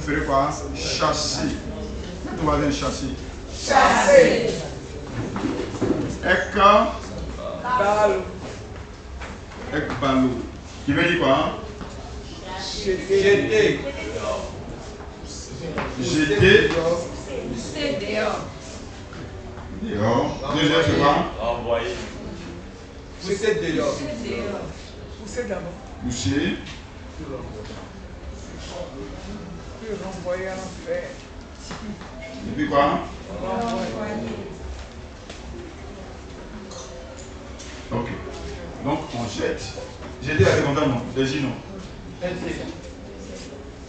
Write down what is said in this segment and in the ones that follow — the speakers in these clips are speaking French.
ferez quoi? Chasser. Tout va bien chasser. Chasser. Ekbalo. Qui veut dire quoi? Jeter. Jeter. Pousser dehors. Dehors. Deuxième, c'est quoi? Envoyer. Pousser dehors. Pousser d'abord. Pousser. Puis renvoyer à l'enfer. Et puis quoi? Ok. Donc on jette. Jeter avec content, non? Des non.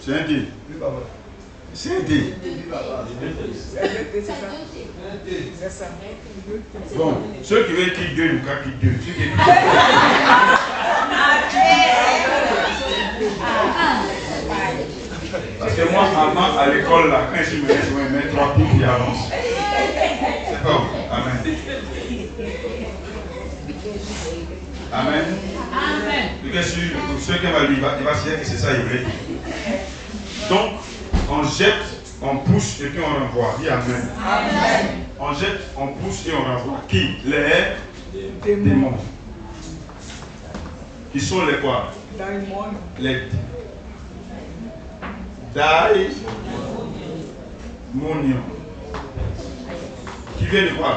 C'est un dé. C'est un dé. C'est ça. Bon, ceux qui veulent quitter Dieu, nous quitter Dieu. Ceux qui Parce que moi, avant, à l'école, là, quand je me mets, je me mets 3 coups qui avancent. C'est pas bon. Amen. Amen. Amen. Bien sûr, pour ceux qui vont lire, il va se dire que c'est ça, il veut dire. Donc, on jette, on pousse et puis on renvoie. Dis Amen. Amen. On jette, on pousse et on renvoie. Qui? Les démons. Qui sont les quoi? Les daimonions. Qui viennent de quoi?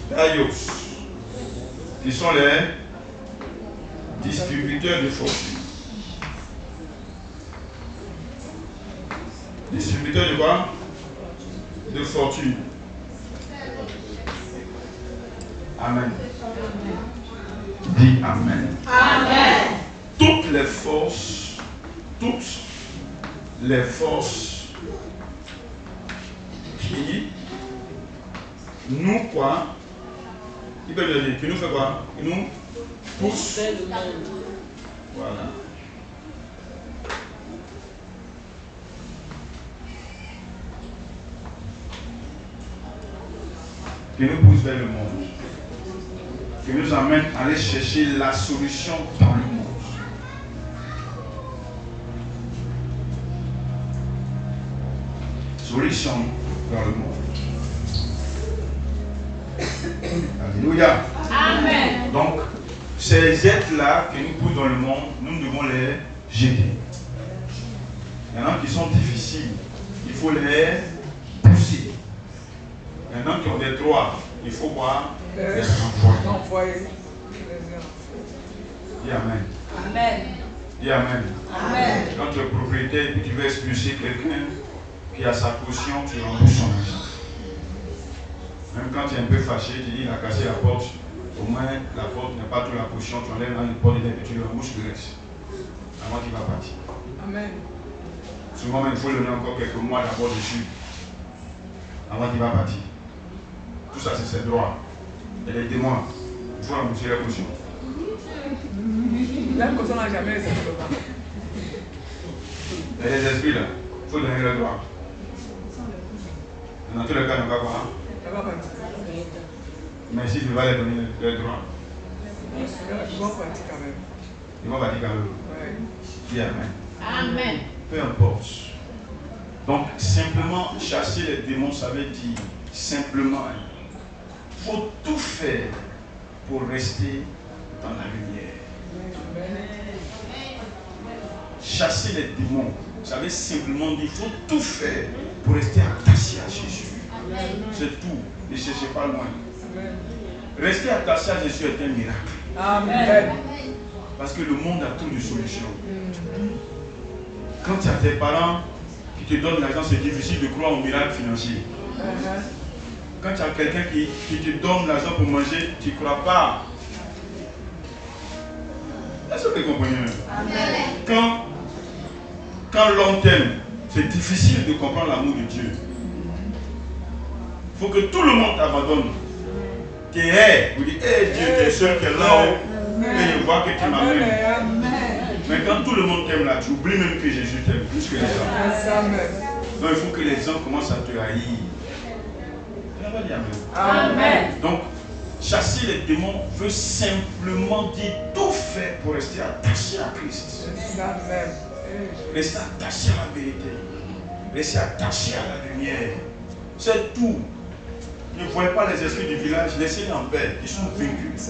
Daios. Qui sont les distributeurs de fortune. Distributeurs de quoi? De fortune. Amen. Dis Amen. Amen. Toutes les forces qui nous quoi? Qui peut dire? Qui nous fait quoi? Qui nous pousse. Voilà. Qui nous pousse vers le monde. Qui nous amène à aller chercher la solution dans le monde. Solution dans le monde. Alléluia. Amen. Donc, ces êtres-là qui nous poussent dans le monde, nous devons les jeter. Il y en a qui sont difficiles, il faut les pousser. Il y en a qui ont des droits, il faut quoi? Les renvoyer. Dis Amen. Amen. Dis Amen. Amen. Quand tu es propriétaire et que tu veux expulser quelqu'un qui a sa caution, tu rembourses son argent. Même quand tu es un peu fâché, tu dis il a cassé la porte, au moins la porte n'a pas toute la caution, tu enlèves dans les portes et tu rembourses le reste. Avant qu'il va partir. Amen. Souvent même, il faut le donner encore quelques mois d'abord dessus. Avant qu'il va partir. Tout ça c'est ses droits. Et les témoins, il faut rembourser la caution. La caution n'a jamais été. Et les esprits là, il faut donner les droits. Dans tous les cas, on va voir. Mais si tu vas les donner les droits, Ils vont partir quand même. ils vont partir quand même. Ouais. Dis Amen. Amen. Peu importe. Donc, simplement chasser les démons, ça veut dire simplement, il faut tout faire pour rester dans la lumière. Chasser les démons, ça veut simplement dire il faut tout faire pour rester attaché à Jésus. C'est tout. Ne cherchez pas loin. Rester attaché à Jésus est un miracle. Amen. Parce que le monde a trop de solutions. Quand tu as tes parents qui te donnent l'argent, c'est difficile de croire au miracle financier. Quand tu as quelqu'un qui te donne l'argent pour manger, tu ne crois pas. Est-ce que vous comprenez? Quand l'homme t'aime, c'est difficile de comprendre l'amour de Dieu. Il faut que tout le monde t'abandonne. Tu es, vous dites, hey, Dieu, tu es seul qui est là-haut. Et je vois que tu m'amènes. Mais quand tout le monde t'aime là, tu oublies même que Jésus t'aime plus que les gens. Donc il faut que les gens commencent à te haïr. Amen. Donc, chasser les démons veut simplement dire tout faire pour rester attaché à Christ. Restez attaché à la vérité. Restez attaché à la lumière. C'est tout. Ne voyez pas les esprits du village, laissez-les en paix. Ils sont vaincus.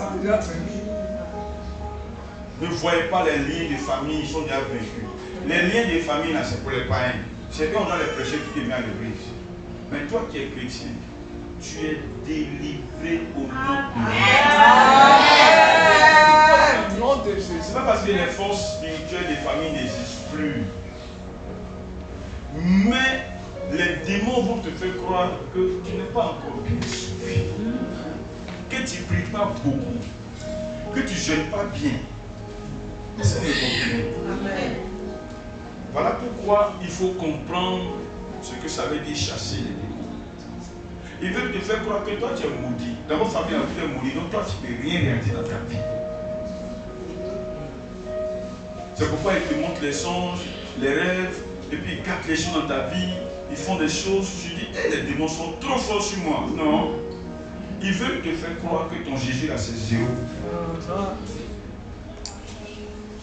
Ne voyez pas les liens de famille, ils sont déjà vaincus. Les liens de famille, là, c'est pour les païens. C'est qu'on doit les prêcher qui viennent à l'église. Mais toi qui es chrétien, tu es délivré au nom de Dieu. C'est pas parce que les forces spirituelles des familles n'existent plus. Mais les démons vont te faire croire que tu n'es pas encore bien sauvé. Que tu ne pries pas beaucoup. Que tu ne jeûnes pas bien. C'est le problème. Voilà pourquoi il faut comprendre ce que ça veut dire chasser les démons. Ils veulent te faire croire que toi tu es maudit. Dans votre famille, tu es maudit, donc toi tu ne peux rien réaliser dans ta vie. C'est pourquoi ils te montrent les songes, les rêves, et puis ils captent les choses dans ta vie, ils font des choses, tu dis, hey, les démons sont trop forts sur moi. Non. Ils veulent te faire croire que ton Jésus là c'est zéro.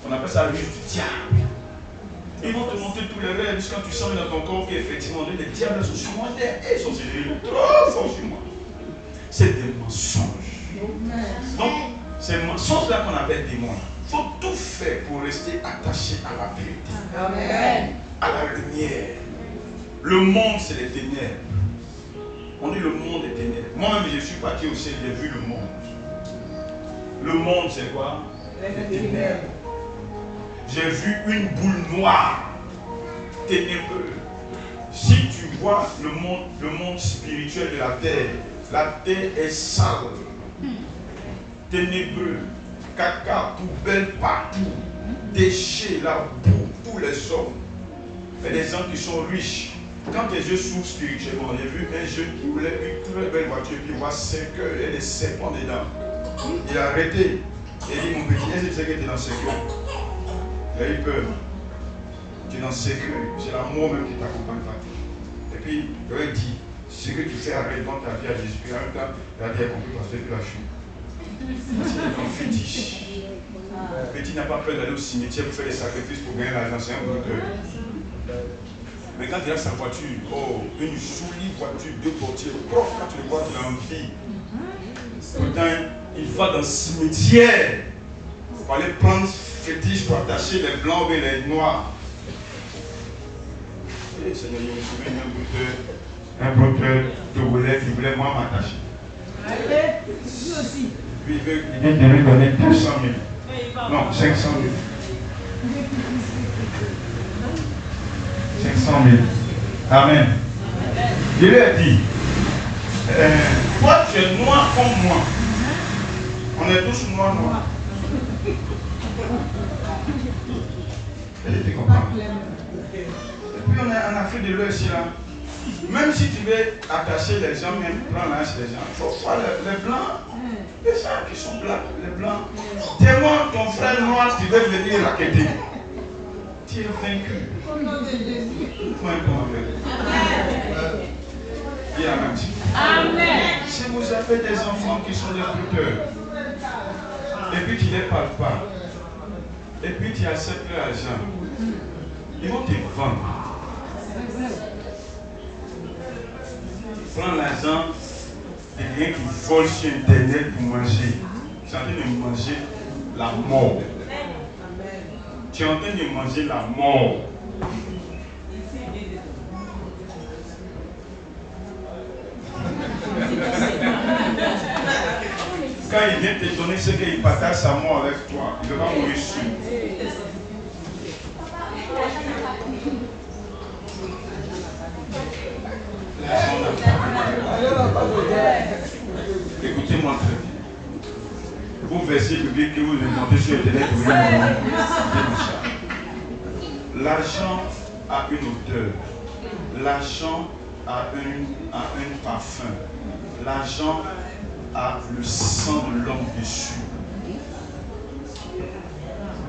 On appelle ça ruse du diable. Ils vont te montrer tous les rêves jusqu'à tu sens dans ton corps qu'effectivement les diables sont sur moi, ils sont trop forts sur moi. C'est des mensonges. Donc, ces mensonges-là qu'on appelle démons, il faut tout faire pour rester attaché à la vérité. Amen. À la lumière. Le monde, c'est les ténèbres. On dit le monde est ténèbres. Moi-même, je suis parti au ciel, j'ai vu le monde. Le monde, c'est quoi? Les ténèbres. J'ai vu une boule noire, ténébreuse. Si tu vois le monde spirituel de la terre est sale, ténébreux, caca, poubelle partout, déchets, la boue, tous les hommes. Mais les gens qui sont riches, quand tes yeux s'ouvrent spirituellement, j'ai vu un jeune qui voulait une très belle voiture, puis il voit 5 heures et des serpents dedans. Il a arrêté. Il a dit, mon petit, est-ce que tu sais que tu es dans 5 heures? Il a eu peur. Tu es dans 5 heures. C'est l'amour même qui t'accompagne. Et puis, il aurait dit, ce que tu fais avec dans ta vie à Jésus. Puis en même temps, il a dit, compris parce que tu l'as chou. C'est un fétiche. Le petit n'a pas peur d'aller au cimetière pour faire des sacrifices pour gagner l'argent. C'est un brouteur. Mais quand il a sa voiture, oh, une jolie voiture, 2 portières, propre, quand tu le vois, tu as envie. Pourtant, il va dans le cimetière pour aller prendre fétiche pour attacher les blancs et les noirs. Et Seigneur, je me souviens d'un brouteur de Ouellet qui voulait moi m'attacher. Puis il vient de lui donner 200 000. Non, 500 000. 500 000. Amen. Je lui ai dit, toi tu es noir comme moi. On est tous noirs. Elle était comprendre. Et puis on est en Afrique de l'Ouest là. Même si tu veux attacher les gens, même prendre l'âge des gens, il faut voir les blancs, les gens qui sont blancs, les blancs. Témoin ton frère noir, tu veux venir raqueter. Tu es vaincu. Amen. Si vous avez des enfants qui sont des brouteurs, et puis tu ne les parles pas, et puis tu acceptes l'argent, ils vont te vendre. Prends l'argent de quelqu'un qui vole sur Internet pour manger. Tu es en train de manger la mort. Tu es en train de manger la mort. Quand il vient te donner ce qu'il partage sa mort avec toi, il va mourir sûr. Écoutez-moi très bien. Vous versez biblique que vous demandez sur Internet, vous l'argent a une odeur. L'argent a un parfum. L'argent a le sang de l'homme dessus.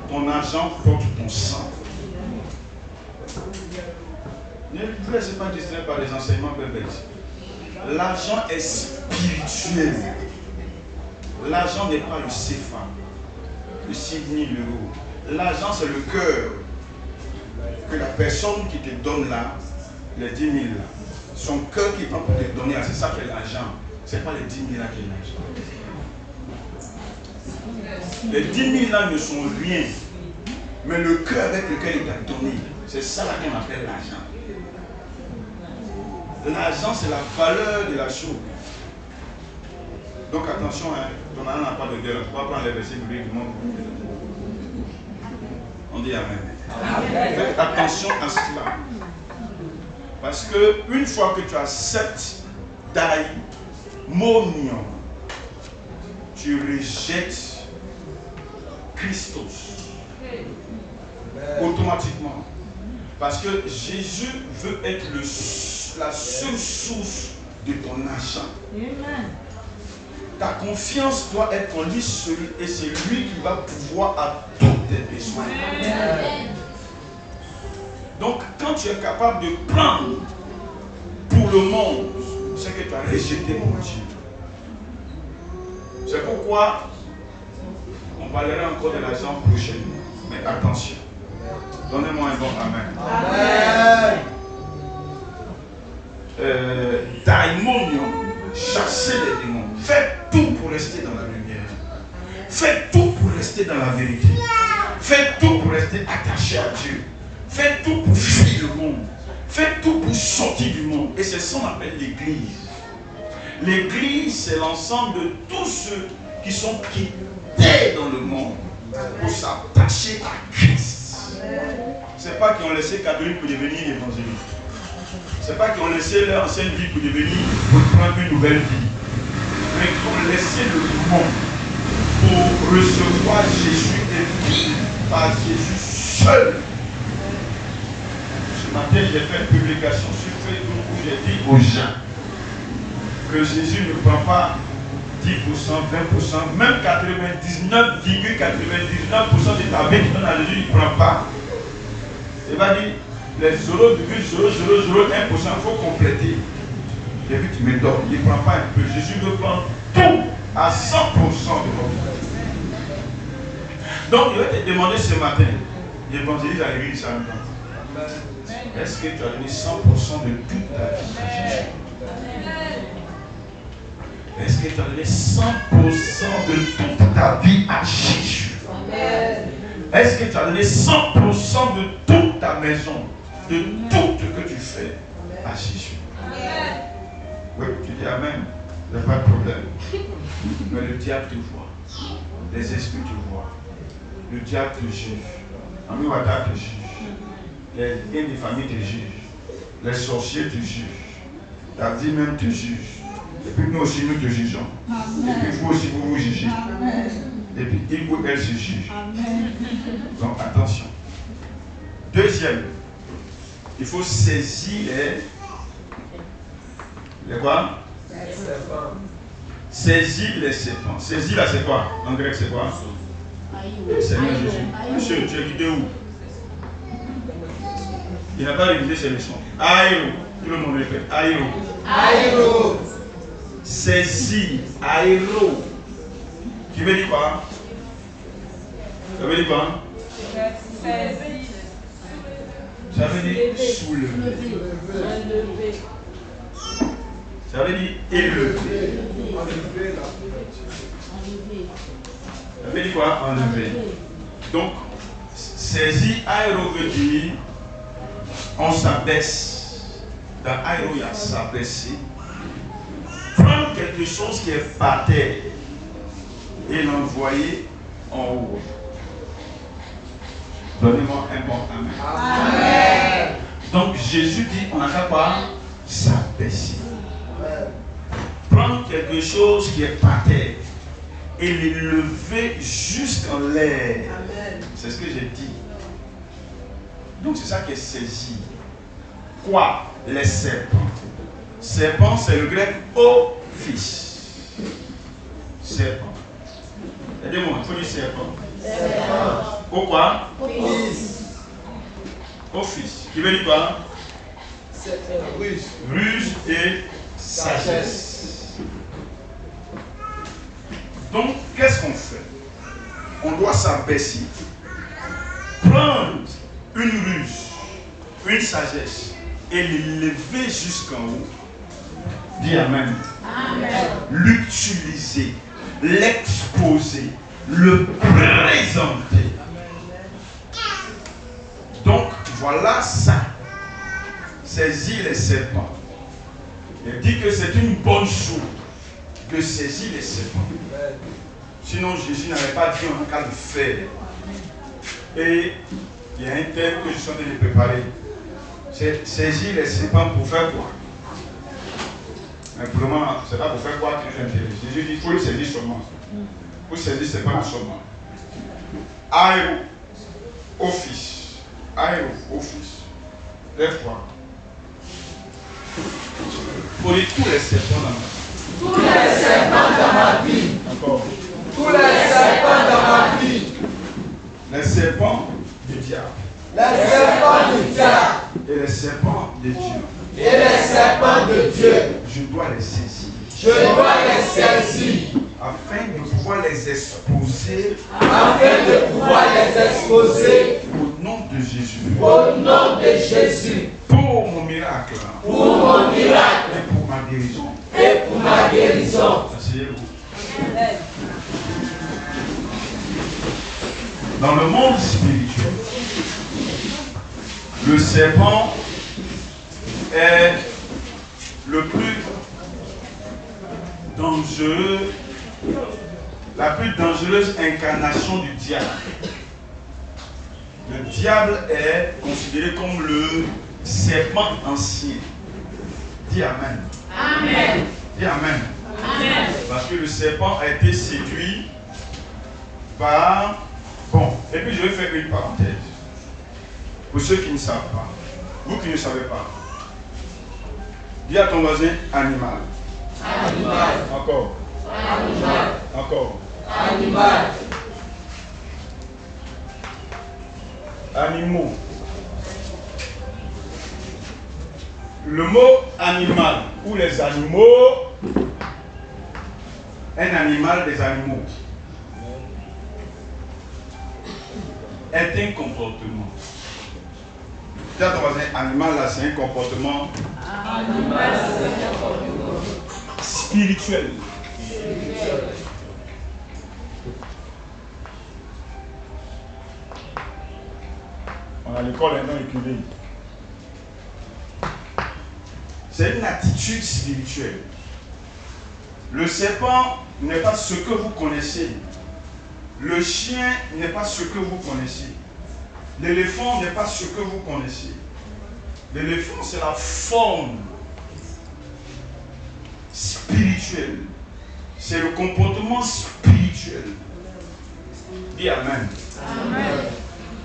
Ton argent porte ton sang. Ne vous laissez pas distraire par les enseignements pervers. L'argent est spirituel. L'argent n'est pas le CFA, le Sydney, l'euro. L'argent, c'est le cœur. que la personne qui te donne là, les 10 000 là, son cœur qui prend pour te donner, c'est ça qui est l'argent. Ce n'est pas les 10 000 là qui est l'argent. Les 10 000 là ne sont rien. Mais le cœur avec lequel il t'a donné, c'est ça là qu'on appelle l'argent. L'argent, c'est la valeur de la chose. Donc attention, hein, ton argent n'a pas de gueule. Tu ne vas pas prendre les versets bibliques du monde. On dit Amen. Faites attention à cela. Parce que une fois que tu acceptes daimonion, tu rejettes Christos. Automatiquement. Parce que Jésus veut être la seule source de ton argent. Amen. Ta confiance doit être en lui seul et c'est lui qui va pouvoir à tous tes besoins. Amen. Donc quand tu es capable de prendre pour le monde, c'est que tu as rejeté mon Dieu. C'est pourquoi on parlera encore de l'argent prochainement. Mais attention. Donnez-moi un bon Amen. Amen. Daimonion, chasser les démons. Faites tout pour rester dans la lumière. Faites tout pour rester dans la vérité. Faites tout pour rester attaché à Dieu. Faites tout pour fuir le monde. Faites tout pour sortir du monde. Et c'est ça qu'on appelle l'église. L'église, c'est l'ensemble de tous ceux qui sont quittés dans le monde pour s'attacher à Christ. C'est pas qu'ils ont laissé catholique pour devenir évangéliste. C'est pas qu'ils ont laissé leur ancienne vie pour devenir, pour prendre une nouvelle vie. Mais qu'ils ont laissé le monde pour recevoir Jésus et vivre par Jésus seul. Ce matin, j'ai fait une publication sur Facebook où j'ai dit aux gens que Jésus ne prend pas 10%, 20%, même 99,99% de ta vie qui donne à Jésus, il ne prend pas. Il va dire, les 0,0001%, il faut compléter. J'ai vu que tu me donnes, il ne prend pas un peu. Jésus veut prendre tout à 100% de votre vie. Donc, je vais te demander ce matin, l'évangéliste à l'église en même temps. Est-ce que tu as donné 100% de toute ta vie à Jésus? Est-ce que tu as donné 100% de toute ta vie à Jésus? Est-ce que tu as donné 100% de toute ta maison, de tout ce que tu fais à Jésus? Oui, tu dis Amen. Il n'y a pas de problème. Mais le diable te voit. Les esprits te voient. Le diable te juge. Amiwata te juge. Les biens des familles te jugent. Les sorciers te jugent. Ta vie même te juge. Et puis nous aussi nous te jugeons. Et puis vous aussi vous vous jugez. Et puis il ou elle se juge. Donc attention. Deuxième, il faut saisir les quoi? Saisir les serpents. Saisir là c'est quoi? En grec c'est quoi? Seigneur Jésus. Monsieur, tu es quitté où? Il n'a pas révisé ses leçons. Aïro. Tout le monde répète. Aïro. Aïro. Saisir. Aïro. Qui veut dire quoi? Ça veut dire quoi? Ça veut dire soulever. Ça veut dire élever. Ça veut dire quoi? Enlever. Donc, saisir, aéro veut dire on s'abaisse. Dans aéro, il y a s'abaisser. Prendre quelque chose qui est par terre et l'envoyer en haut. Donnez-moi un bon Amen. Amen. Donc Jésus dit on n'a qu'à pas s'abaisser. Prendre quelque chose qui est par terre et l'élever jusqu'en l'air. C'est ce que j'ai dit. Donc c'est ça qui est saisi. Quoi? Les serpents. Serpent, c'est le grec ophis. Serpent. Aidez-moi, il faut dire serpent. Au quoi? Office. Qui veut dire quoi? Ruse et sagesse. Donc, qu'est-ce qu'on fait? On doit s'abaisser. Prendre une ruse une sagesse et l'élever jusqu'en haut. Dis Amen. Amen. L'utiliser, l'exposer, le présenter. Donc voilà ça. Saisir les serpents. Il dit que c'est une bonne chose de saisir les serpents. Sinon Jésus n'avait pas dit en cas de faire. Et il y a un thème que je suis en train de préparer. C'est saisir les serpents pour faire quoi? Mais pour le moment, c'est pas pour faire quoi que je m'intéresse. Jésus dit qu'il faut le saisir seulement. Pour saisir les serpents seulement. Aéro, office. Aéro, office. Lève-toi. Pour dire tous les serpents dans ma vie. Tous les serpents dans ma vie. Encore. Tous les serpents dans ma vie. Les serpents du diable. Les serpents du diable. Et les serpents de Dieu. Et les serpents de Dieu. Je dois les saisir. Je dois les saisir. Afin de pouvoir les exposer. Afin de pouvoir les exposer. Au nom de Jésus. Au nom de Jésus. Pour mon miracle. Pour mon miracle. Et pour ma guérison. Et pour ma guérison. Asseyez-vous. Dans le monde spirituel, le serpent est le plus dangereux, la plus dangereuse incarnation du diable. Le diable est considéré comme le serpent ancien. Dis Amen. Amen. Dis Amen. Amen. Parce que le serpent a été séduit par... Bon, et puis je vais faire une parenthèse. Pour ceux qui ne savent pas, vous qui ne savez pas, dis à ton voisin animal. Animal. Encore. Animal. Encore. Animal. Animaux. Le mot animal ou les animaux, un animal des animaux, est un comportement. Dis à ton voisin, animal là, c'est un comportement spirituel. On a l'école maintenant écrivée. C'est une attitude spirituelle. Le serpent n'est pas ce que vous connaissez. Le chien n'est pas ce que vous connaissez. L'éléphant n'est pas ce que vous connaissez. L'éléphant, c'est la forme spirituelle. C'est le comportement spirituel. Dis Amen. Amen.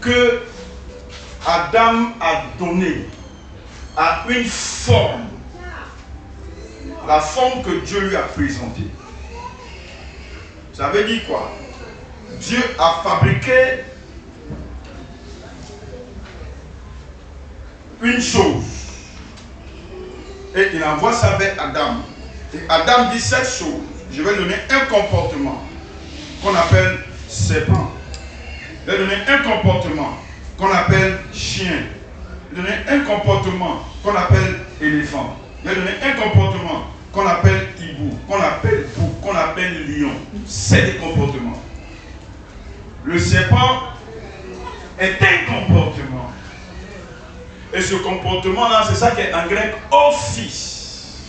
Que Adam a donné à une forme. La forme que Dieu lui a présentée. Ça veut dire quoi? Dieu a fabriqué une chose et il envoie ça vers Adam. Et Adam dit cette chose, je vais donner un comportement qu'on appelle serpent. Je vais donner un comportement qu'on appelle chien. Je vais donner un comportement qu'on appelle éléphant. Je vais donner un comportement qu'on appelle hibou, qu'on appelle bouc, qu'on appelle lion. C'est des comportements. Le serpent est un comportement. Et ce comportement-là, c'est ça qui est en grec office,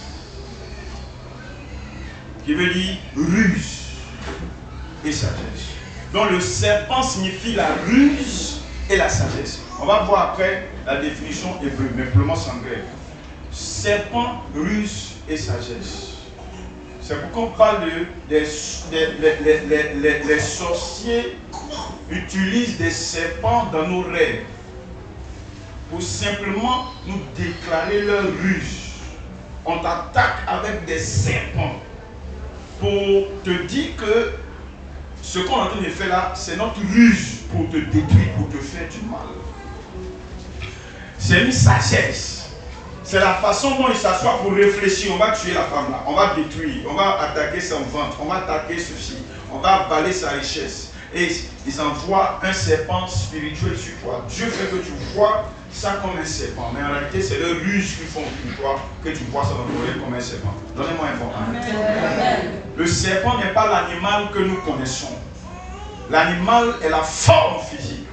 qui veut dire ruse et sagesse. Donc le serpent signifie la ruse et la sagesse. On va voir après la définition hébreu, mais pour le moment c'est en grec. Serpent, ruse et sagesse. C'est pourquoi on parle les sorciers utilisent des serpents dans nos rêves pour simplement nous déclarer leur ruse. On t'attaque avec des serpents pour te dire que ce qu'on est en train de faire là, c'est notre ruse pour te détruire, pour te faire du mal. C'est une sagesse. C'est la façon dont il s'assoit pour réfléchir. On va tuer la femme là, on va détruire, on va attaquer son ventre, on va attaquer ceci, on va avaler sa richesse. Et ils envoient un serpent spirituel sur toi. Dieu fait que tu vois ça comme un serpent. Mais en réalité, c'est le ruse qu'ils font pour toi, que tu vois ça dans ton oreille comme un serpent. Donnez-moi un bon amen. Le serpent n'est pas l'animal que nous connaissons. L'animal est la forme physique.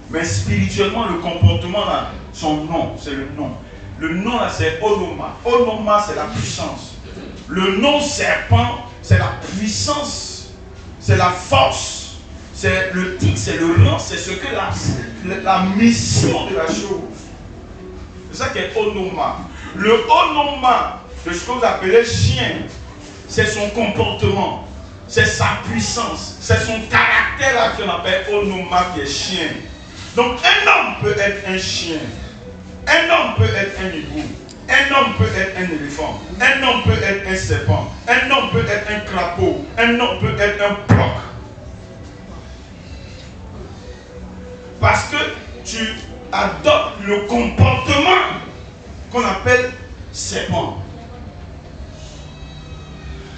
Mais spirituellement, le comportement, là, son nom, c'est le nom. Le nom, là, c'est Onoma. Onoma, c'est la puissance. Le nom serpent, c'est la puissance. C'est la force. C'est le titre, c'est le rang. C'est ce que la mission de la chose. C'est ça qui est Onoma. Le Onoma de ce que vous appelez chien, c'est son comportement. C'est sa puissance. C'est son caractère là qu'on appelle Onoma qui est chien. Donc un homme peut être un chien. Un homme peut être un hibou. Un homme peut être un éléphant. Un homme peut être un serpent. Un homme peut être un crapaud. Un homme peut être un bloc. Parce que tu adoptes le comportement qu'on appelle serpent,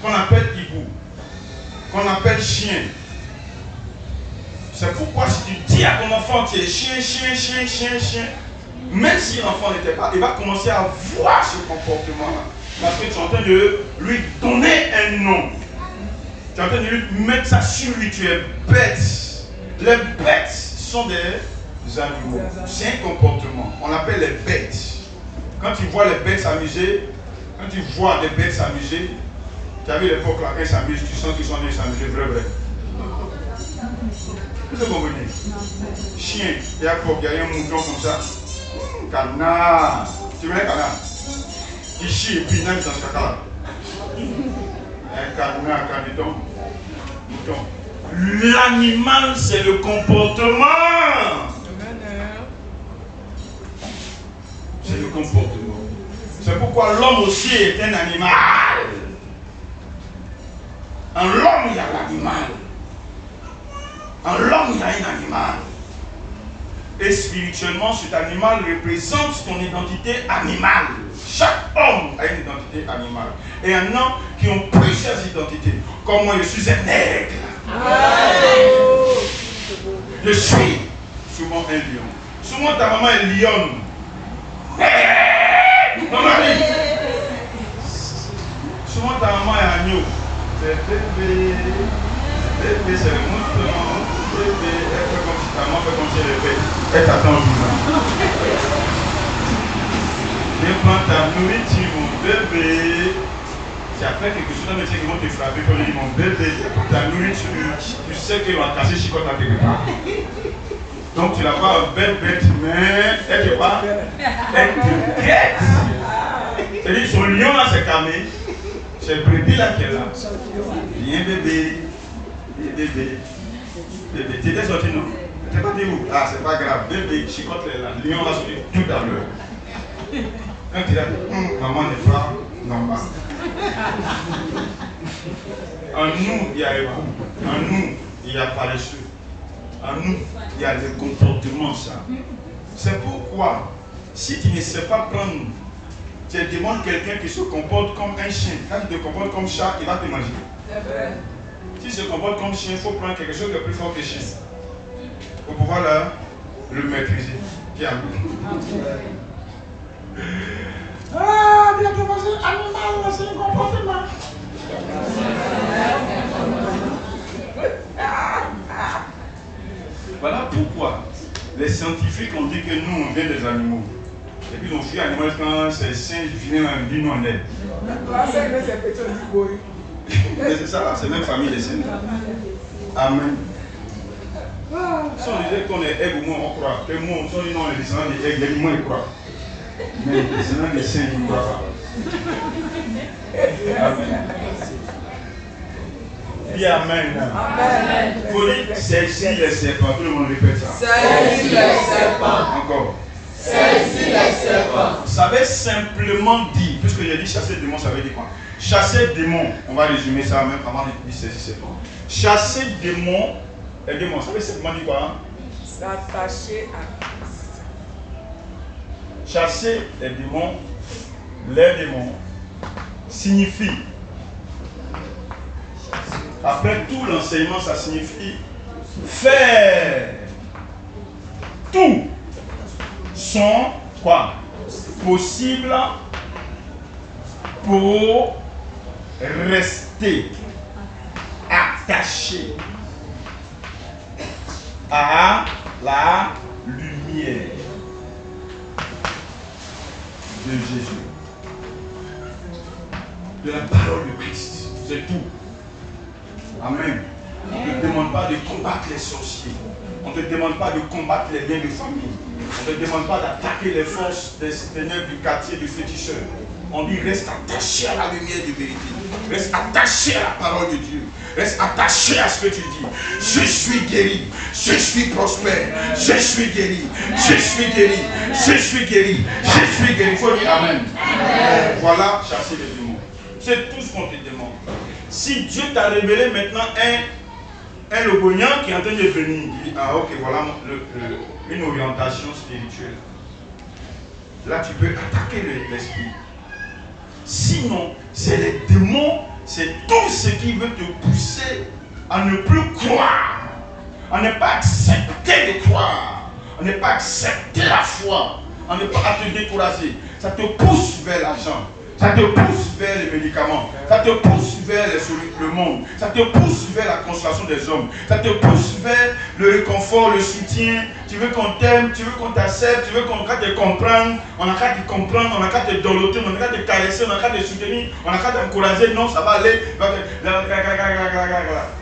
qu'on appelle hibou, qu'on appelle chien. C'est pourquoi si tu dis à ton enfant tu es chien, chien, chien, chien, chien, même si l'enfant n'était pas, il va commencer à voir ce comportement-là. Parce que tu es en train de lui donner un nom. Tu es en train de lui mettre ça sur lui, tu es bête. Les bêtes sont des animaux. C'est un comportement. On l'appelle les bêtes. Quand tu vois les bêtes s'amuser, quand tu vois des bêtes s'amuser, tu as vu l'époque là, quand ils s'amusent, tu sens qu'ils sont en train de s'amuser, vrai. Qu'est-ce que vous comprenez? Chien, il y a un mouton comme ça. Canard. Tu veux un canard? Il chie et puis il nage dans ce caca là. Un canard, canidon, mouton. L'animal, c'est le comportement. C'est le comportement. C'est pourquoi l'homme aussi est un animal. En l'homme, il y a l'animal. En l'homme, il y a un animal. Et spirituellement, cet animal représente ton identité animale. Chaque homme a une identité animale. Et il y en a qui ont pris ces identités. Comme moi, je suis un aigle. Je suis souvent un lion. Souvent, ta maman est lionne. Souvent, ta maman est agneau. C'est bébé. Bébé, c'est le mouton. Bébé, elle fait comme si ta maman fait comme si elle fait. Elle t'attend au vivant. Viens prendre ta nourriture, mon bébé. C'est après quelque chose, mais qui vont te frapper quand ils disent mon bébé, ta nourriture, tu sais qu'ils vont casser chicotte à quelque part. Donc tu la vois en belle bête, mais elle te pas. Elle te guette. C'est-à-dire son lion là c'est camé. C'est le bébé là qui est là. Viens bébé. Bébé. Bébé. Tu étais sorti non? Tu n'es pas dit où? Ah c'est pas grave. Bébé, chicotte là. Lion là sorti tout à l'heure. Quand tu dis maman n'est pas normale. En nous, il y a ego. En nous, il y a paresseux. En nous, il y a le comportement, ça. C'est pourquoi, si tu ne sais pas prendre, tu demandes quelqu'un qui se comporte comme un chien. Quand tu te comportes comme chat, il va te manger. Si tu se comportes comme chien, il faut prendre quelque chose de plus fort que chien. Pour pouvoir le maîtriser. Qui a ah, bien que vous êtes animal, c'est un comportement. Voilà pourquoi les scientifiques ont dit que nous, on vient des animaux. Et puis, ils ont fait animal quand ces singes viennent à nous en aide. Mais c'est ça, c'est même famille des singes. Amen. Si on disait qu'on est aigle, moi on croit. Que moi, si on dit non, les descendants des aigles, les moi ils croient. Mais les descendants des singes, ils ne croient pas. Amen. Dis Amen. Amen. Il faut dire saisir les serpents. Tout le monde répète ça. Saisir les serpents. Encore. Saisir les serpents. Ça veut simplement dire, puisque j'ai dit chasser démon, ça veut dire quoi? Chasser démon, on va résumer ça même avant de dire saisir serpent. Chasser démon, et démon, ça veut simplement dire quoi? S'attacher à. Chasser les démons signifie, après tout l'enseignement, ça signifie faire tout sont quoi? Possibles pour rester attachés à la lumière de Jésus, de la parole de Christ. C'est tout. Amen. On ne te demande pas de combattre les sorciers. On ne te demande pas de combattre les liens de famille. On ne te demande pas d'attaquer les forces des ténèbres du quartier du féticheur. On dit reste attaché à la lumière de vérité. Reste attaché à la parole de Dieu. Reste attaché à ce que tu dis. Je suis guéri. Je suis prospère. Je suis guéri. Je suis guéri. Je suis guéri. Je suis guéri. Il faut dire Amen. Voilà, chasser les démons. C'est tout ce qu'on te demande. Si Dieu t'a révélé maintenant un logonian qui est en train de venir, il dit, ah ok, voilà une orientation spirituelle. Là, tu peux attaquer l'esprit. Sinon, c'est les démons, c'est tout ce qui veut te pousser à ne plus croire, à ne pas accepter de croire, à ne pas accepter la foi, à ne pas te décourager. Ça te pousse vers l'argent. Ça te pousse vers les médicaments, ça te pousse vers le monde, ça te pousse vers la consolation des hommes, ça te pousse vers le réconfort, le soutien. Tu veux qu'on t'aime, tu veux qu'on t'accepte, tu veux qu'on te comprenne, on n'a qu'à te comprendre, on n'a qu'à te doloter, on n'a qu'à te caresser, on n'a qu'à te soutenir, on n'a qu'à t'encourager. Non, ça va aller.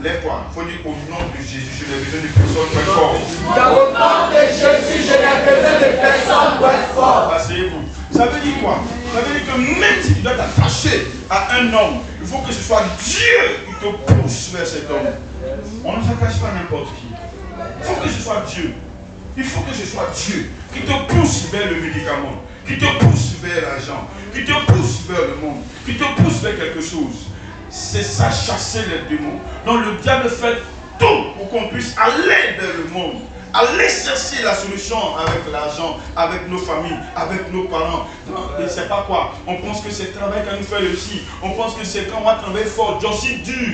Lève-toi, il faut dire au nom de Jésus, je n'ai besoin de personne très fort. Dans le nom de Jésus, je n'ai besoin de personne très fort. Asseyez-vous. Ça veut dire quoi? Ça veut dire que même si tu dois t'attacher à un homme, il faut que ce soit Dieu qui te pousse vers cet homme. On ne s'attache pas à n'importe qui. Il faut que ce soit Dieu. Il faut que ce soit Dieu qui te pousse vers le médicament, qui te pousse vers l'argent, qui te pousse vers le monde, qui te pousse vers quelque chose. C'est ça, chasser les démons. Donc le diable fait tout pour qu'on puisse aller vers le monde. Aller chercher la solution avec l'argent, avec nos familles, avec nos parents. Et c'est pas quoi. On pense que c'est le travail qu'on nous fait réussir. On pense que c'est quand on va travailler fort. J'aussi dur.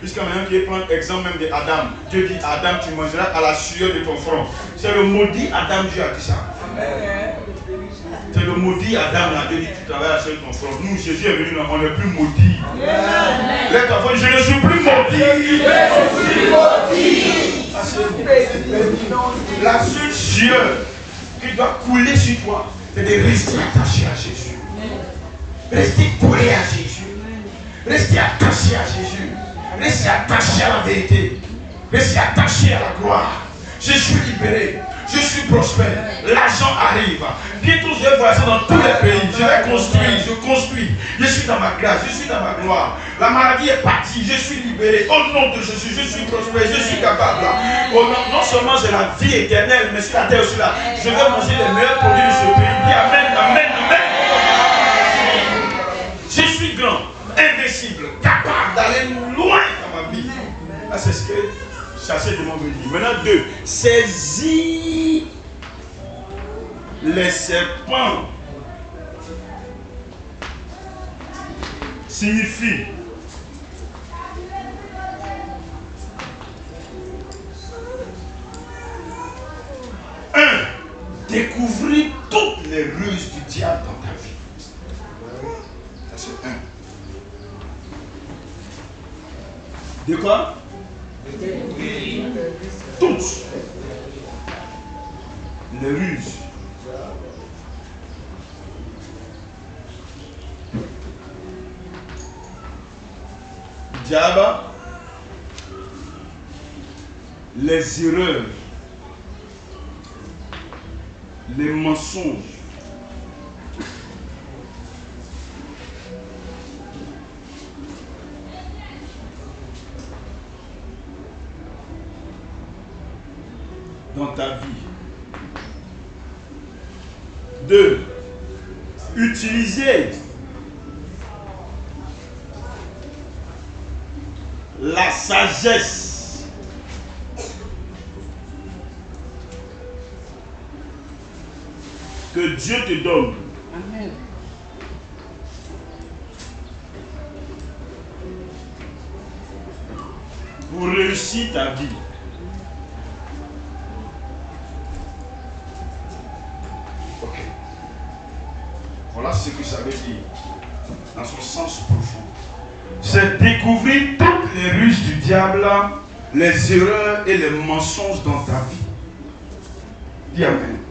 Jusqu'à maintenant qui prend l'exemple même d'Adam. Dieu dit Adam, tu mangeras à la sueur de ton front. C'est le maudit Adam, Dieu a dit ça. C'est le maudit Adam, là, Dieu dit tu travailles à la sueur de ton front. Nous, Jésus est venu, on n'est plus maudit. Je ne suis plus maudit. La seule sueur qui doit couler sur toi, c'est de rester attaché à Jésus. Rester collé à Jésus. Rester attaché à Jésus. Rester attaché à la vérité. Rester attaché à la gloire. Je suis libéré. Je suis prospère. L'argent arrive. Bientôt je vais voyager dans tous les pays. Je vais construire. Je construis. Je suis dans ma grâce. Je suis dans ma gloire. La maladie est partie. Je suis libéré. Au nom de Jésus, je suis prospère. Je suis capable. Non seulement j'ai la vie éternelle, mais sur la terre aussi là. Je vais manger les meilleurs produits de ce pays. Dis amen, amen, amen. Je suis grand, invincible, capable d'aller loin dans ma vie. Là, c'est ce que chasser de mon béni. Maintenant, 2. Saisis les serpents. Signifie découvrir toutes les ruses du diable dans ta vie. Ça c'est 1. De quoi? Toutes les ruses. Diable, les erreurs, les mensonges, dans ta vie. 2. Utiliser la sagesse que Dieu te donne. Amen. Pour réussir ta vie. Voilà ce que ça veut dire, dans son sens profond. C'est découvrir toutes les ruses du diable, les erreurs et les mensonges dans ta vie. Dis Amen.